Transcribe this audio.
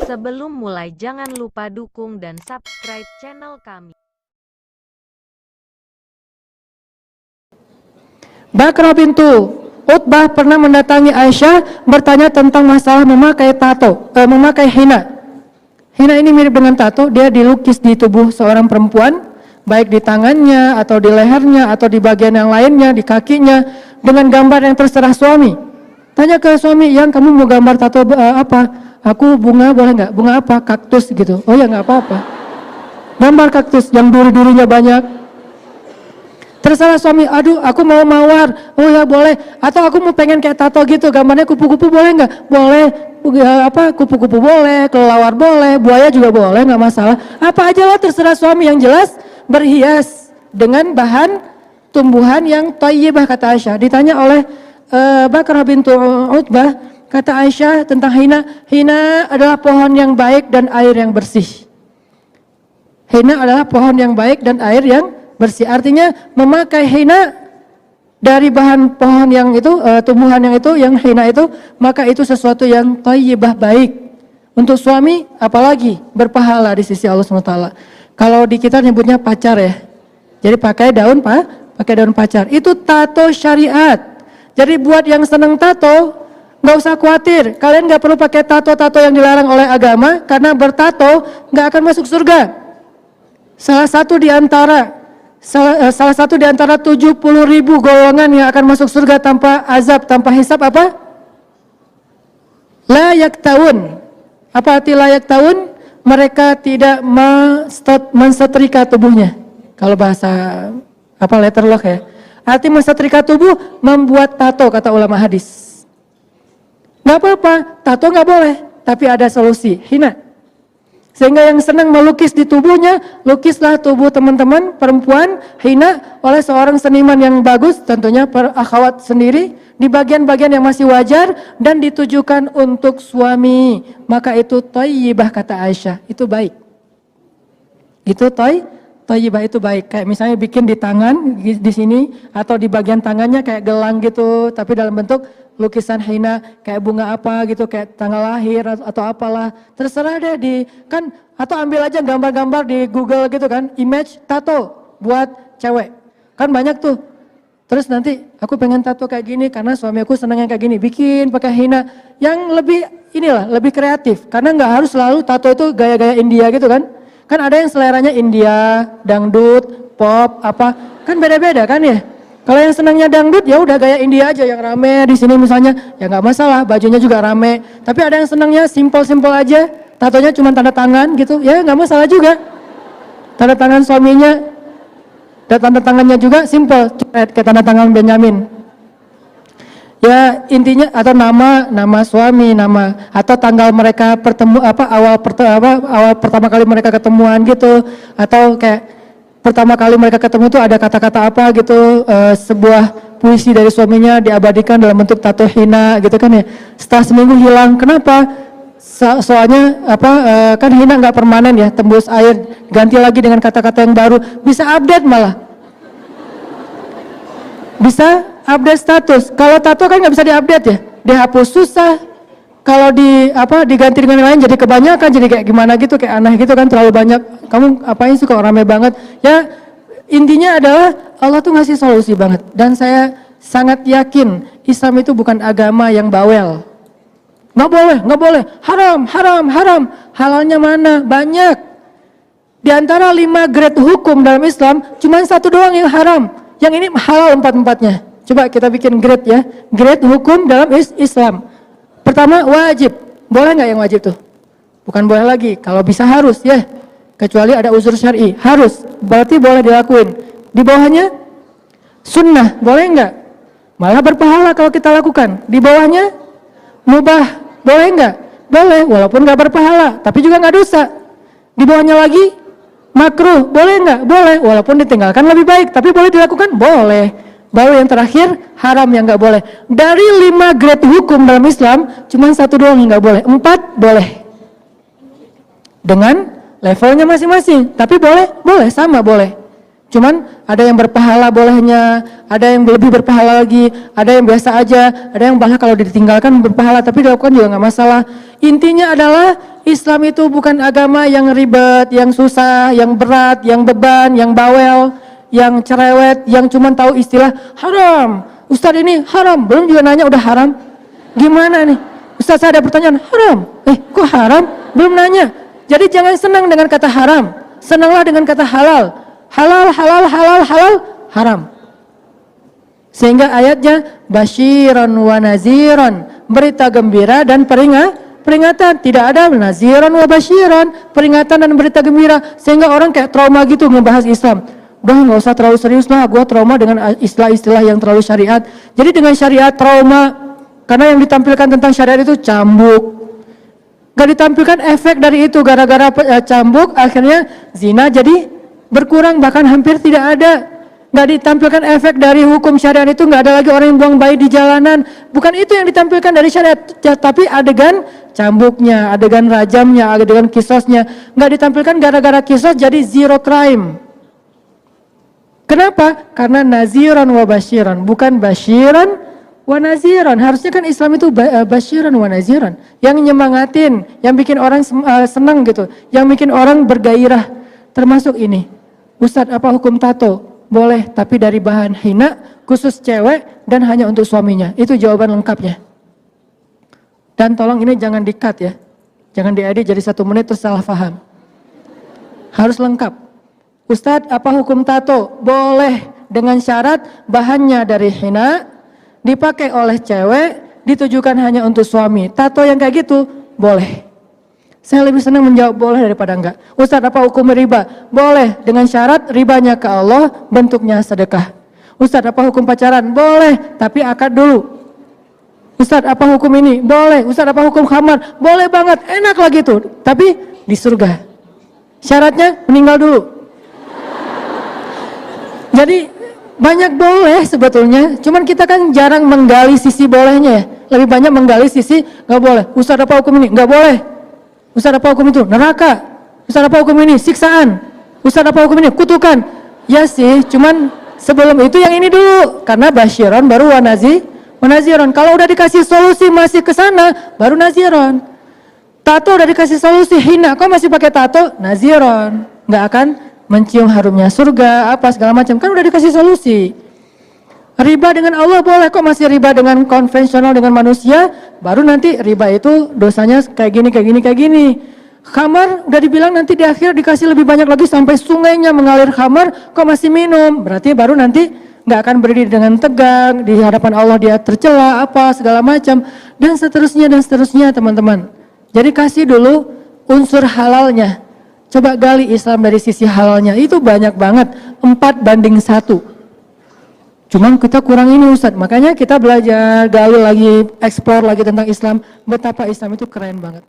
Sebelum mulai jangan lupa dukung dan subscribe channel kami. Bakrah bintu Utbah pernah mendatangi Aisyah bertanya tentang masalah memakai tato, memakai hina. Hina ini mirip dengan tato, dia dilukis di tubuh seorang perempuan, baik di tangannya atau di lehernya atau di bagian yang lainnya, di kakinya, dengan gambar yang terserah suami. Tanya ke suami, yang kamu mau gambar tato apa? Aku bunga boleh nggak? Bunga apa? Kaktus gitu. Oh ya nggak apa-apa. Gambar kaktus yang duri-durinya banyak. Terserah suami, aduh aku mau mawar, oh ya boleh. Atau aku mau pengen kayak tato gitu, gambarnya kupu-kupu boleh nggak? Boleh. Kupu-kupu boleh, kelelawar boleh, buaya juga boleh, nggak masalah. Apa aja lah terserah suami, yang jelas berhias dengan bahan tumbuhan yang thayyibah kata Aisyah. Ditanya oleh Bakrah bintu Utbah, kata Aisyah tentang hina, hina adalah pohon yang baik dan air yang bersih. Hina adalah pohon yang baik dan air yang bersih. Artinya memakai hina dari bahan pohon yang itu, tumbuhan yang itu, yang hina itu, maka itu sesuatu yang thayyibah, baik. Untuk suami apalagi berpahala di sisi Allah SWT. Kalau di kita nyebutnya pacar ya. Jadi pakai daun pacar. Itu tato syariat. Jadi buat yang seneng tato, nggak usah khawatir. Kalian nggak perlu pakai tato-tato yang dilarang oleh agama, karena bertato nggak akan masuk surga. Salah satu di antara 70.000 golongan yang akan masuk surga tanpa azab, tanpa hisab apa? La yaktawun. Apa arti la yaktawun? Mereka tidak mensetrika tubuhnya. Kalau bahasa letterlock ya. Arti mensetrika tubuh, membuat tato kata ulama hadis. Nggak apa-apa, tato nggak boleh, tapi ada solusi, hina. Sehingga yang senang melukis di tubuhnya, lukislah tubuh teman-teman perempuan hina oleh seorang seniman yang bagus, tentunya akhwat sendiri, di bagian-bagian yang masih wajar dan ditujukan untuk suami. Maka itu thayyibah kata Aisyah, itu baik. Itu thayyibah itu baik. Kayak misalnya bikin di tangan di sini atau di bagian tangannya kayak gelang gitu, tapi dalam bentuk lukisan hina, kayak bunga apa gitu, kayak tanggal lahir atau apalah, terserah deh kan, atau ambil aja gambar-gambar di Google gitu kan, image tato buat cewek, kan banyak tuh. Terus nanti aku pengen tato kayak gini karena suami aku senang yang kayak gini, bikin pakai hina yang lebih lebih kreatif, karena nggak harus selalu tato itu gaya-gaya India gitu kan. Kan ada yang seleranya India, dangdut, pop, apa, kan beda-beda kan ya. Kalau yang senangnya dangdut ya udah gaya India aja yang rame di sini misalnya, ya nggak masalah, bajunya juga rame. Tapi ada yang senangnya simpel-simpel aja, tatonya cuma tanda tangan gitu, ya nggak masalah juga. Tanda tangan suaminya, dan tanda tangannya juga simpel, kayak tanda tangan Benyamin. Ya intinya, atau nama suami, nama atau tanggal mereka awal pertama kali mereka ketemuan gitu, atau kayak pertama kali mereka ketemu tuh ada kata-kata apa gitu, sebuah puisi dari suaminya diabadikan dalam bentuk tato hina gitu kan ya. Setelah seminggu hilang, kenapa? Soalnya kan hina nggak permanen ya, tembus air, ganti lagi dengan kata-kata yang baru, bisa update malah. Bisa update status. Kalau tato kan nggak bisa diupdate ya, dihapus susah. Kalau diganti dengan yang lain jadi kebanyakan, jadi kayak gimana gitu, kayak aneh gitu kan, terlalu banyak. Kamu apain sih kok rame banget? Ya intinya adalah Allah tuh ngasih solusi banget. Dan saya sangat yakin Islam itu bukan agama yang bawel. Nggak boleh, haram. Halalnya mana? Banyak. Di antara 5 grade hukum dalam Islam, cuma 1 doang yang haram. Yang ini halal 4-4-nya. Coba kita bikin grade ya. Grade hukum dalam Islam. Pertama wajib, boleh nggak yang wajib tuh? Bukan boleh lagi, kalau bisa harus ya. Kecuali ada uzur syar'i, harus, berarti boleh dilakuin. Di bawahnya sunnah, boleh nggak? Malah berpahala kalau kita lakukan. Di bawahnya mubah, boleh nggak? Boleh, walaupun nggak berpahala, tapi juga nggak dosa. Di bawahnya lagi makruh, boleh nggak? Boleh, walaupun ditinggalkan lebih baik, tapi boleh dilakukan? Boleh. Baru yang terakhir haram yang nggak boleh. Dari 5 grade hukum dalam Islam, cuma 1 doang yang nggak boleh. 4 boleh. Dengan levelnya masing-masing. Tapi boleh sama boleh. Cuman ada yang berpahala bolehnya, ada yang lebih berpahala lagi, ada yang biasa aja, ada yang bahkan kalau ditinggalkan berpahala tapi dilakukan juga nggak masalah. Intinya adalah Islam itu bukan agama yang ribet, yang susah, yang berat, yang beban, yang bawel, yang cerewet, yang cuman tahu istilah haram. Ustadz ini haram, belum juga nanya udah haram. Gimana nih? Ustadz saya ada pertanyaan, haram. Kok haram? Belum nanya. Jadi jangan senang dengan kata haram, senanglah dengan kata halal. Halal, halal, halal, halal, haram. Sehingga ayatnya basyiran wa naziran, berita gembira dan peringatan. Tidak ada naziran wa basyiran, peringatan dan berita gembira. Sehingga orang kayak trauma gitu ngebahas Islam. Udah nggak usah terlalu serius lah, gue trauma dengan istilah-istilah yang terlalu syariat. Jadi dengan syariat trauma, karena yang ditampilkan tentang syariat itu cambuk. Gak ditampilkan efek dari itu, gara-gara cambuk akhirnya zina jadi berkurang, bahkan hampir tidak ada. Gak ditampilkan efek dari hukum syariat itu, gak ada lagi orang yang buang bayi di jalanan. Bukan itu yang ditampilkan dari syariat, tapi adegan cambuknya, adegan rajamnya, adegan kisosnya. Gak ditampilkan gara-gara kisos jadi zero crime. Kenapa? Karena naziran wa basyiran, bukan basyiran wa naziran. Harusnya kan Islam itu basyiran wa naziran, yang nyemangatin, yang bikin orang senang gitu, yang bikin orang bergairah. Termasuk ini, Ustadz apa hukum tato? Boleh, tapi dari bahan hina, khusus cewek dan hanya untuk suaminya. Itu jawaban lengkapnya. Dan tolong ini jangan di-cut ya, jangan diedit jadi 1 menit terus salah paham. Harus lengkap. Ustadz apa hukum tato? Boleh, dengan syarat bahannya dari hina, dipakai oleh cewek, ditujukan hanya untuk suami. Tato yang kayak gitu boleh. Saya lebih senang menjawab boleh daripada enggak. Ustadz apa hukum riba? Boleh, dengan syarat ribanya ke Allah, bentuknya sedekah. Ustadz apa hukum pacaran? Boleh, tapi akad dulu. Ustadz apa hukum ini? Boleh. Ustadz apa hukum khamar? Boleh banget, enak lagi tuh, tapi di surga. Syaratnya meninggal dulu. Jadi banyak boleh sebetulnya, cuman kita kan jarang menggali sisi bolehnya ya. Lebih banyak menggali sisi nggak boleh. Ustadz apa hukum ini? Nggak boleh. Ustadz apa hukum itu? Neraka. Ustadz apa hukum ini? Siksaan. Ustadz apa hukum ini? Kutukan. Ya sih, cuman sebelum itu yang ini dulu. Karena basyiran baru wanaziron. Kalau udah dikasih solusi masih ke sana, baru naziron. Tato udah dikasih solusi, hina, kok masih pakai tato? Naziron. Nggak akan mencium harumnya surga, apa segala macam. Kan udah dikasih solusi. Riba dengan Allah boleh, kok masih riba dengan konvensional dengan manusia? Baru nanti riba itu dosanya kayak gini, kayak gini, kayak gini. Khamar udah dibilang nanti di akhir dikasih lebih banyak lagi sampai sungainya mengalir khamar, kok masih minum? Berarti baru nanti nggak akan berdiri dengan tegang di hadapan Allah, dia tercela apa segala macam dan seterusnya teman-teman. Jadi kasih dulu unsur halalnya. Coba gali Islam dari sisi halalnya, itu banyak banget, 4:1. Cuman kita kurang ini Ustadz, makanya kita belajar, gali lagi, explore lagi tentang Islam, betapa Islam itu keren banget.